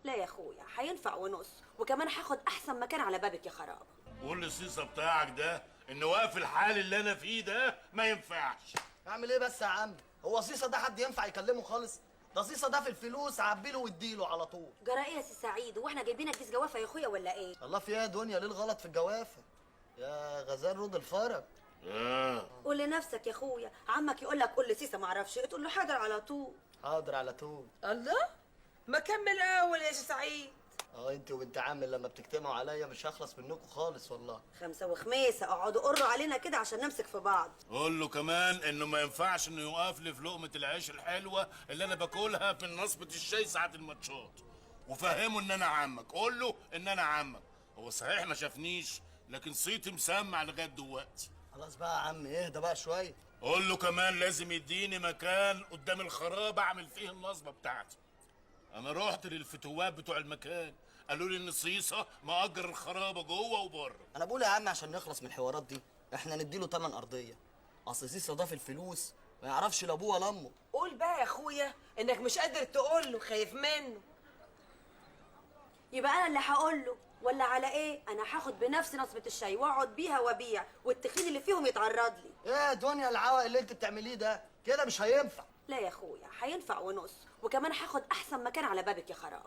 لا يا اخويا، هينفع ونص، وكمان هاخد احسن مكان على بابك يا خراب. قول للسيسه بتاعك ده ان واقف الحال اللي انا فيه ده ما ينفعش. اعمل ايه بس يا عم؟ هو صيصه ده حد ينفع يكلمه خالص؟ ده صيصه ده في الفلوس عبيله واديله على طول. جرى ايه يا سي سعيد؟ واحنا جايبينك كيس جوافه يا اخويا ولا ايه؟ الله فيها يا دنيا، ليه الغلط في الجوافه؟ يا غزال رود الفرج. قول لنفسك يا اخويا، عمك يقول لك قول لسيسه ما اعرفش ايه، تقول له حاضر على طول. حاضر على طول. الله، ما كمل اول يا سي سعيد. انت وبنت عامل لما بتجتمعوا عليا مش هخلص منكم خالص والله. خمسة وخميسة اقعدوا قروا علينا كده عشان نمسك في بعض. قول له كمان انه ما ينفعش انه يوقف لي في لقمه العيش الحلوه اللي انا باكلها في نصبه الشاي ساعه الماتشات. وفهمه ان انا عمك، قول له ان انا عمك. هو صحيح ما شافنيش لكن صيتي مسمع لغايه دلوقتي. خلاص بقى يا عم، اهدى بقى شويه. قول له كمان لازم يديني مكان قدام الخراب اعمل فيه النصبه بتاعتي. انا رحت للفتوات بتوع المكان، قالوا لي ان صيصه مأجر الخرابه جوه وبره. انا بقول يا عم عشان نخلص من الحوارات دي احنا نديله تمن ارضيه. اصل سيسه ده في الفلوس ما يعرفش لا ابوه ولا امه. قول بقى يا اخويا انك مش قادر تقول له، خايف منه. يبقى انا اللي هقول له ولا على ايه؟ انا هاخد بنفسي نصبة الشاي واقعد بيها وابيع، والتخين اللي فيهم يتعرض لي. ايه يا دنيا العوق اللي انت بتعمليه ده؟ كده مش هينفع. لا يا اخويا، هينفع ونص، وكمان هاخد احسن مكان على بابك يا خراب.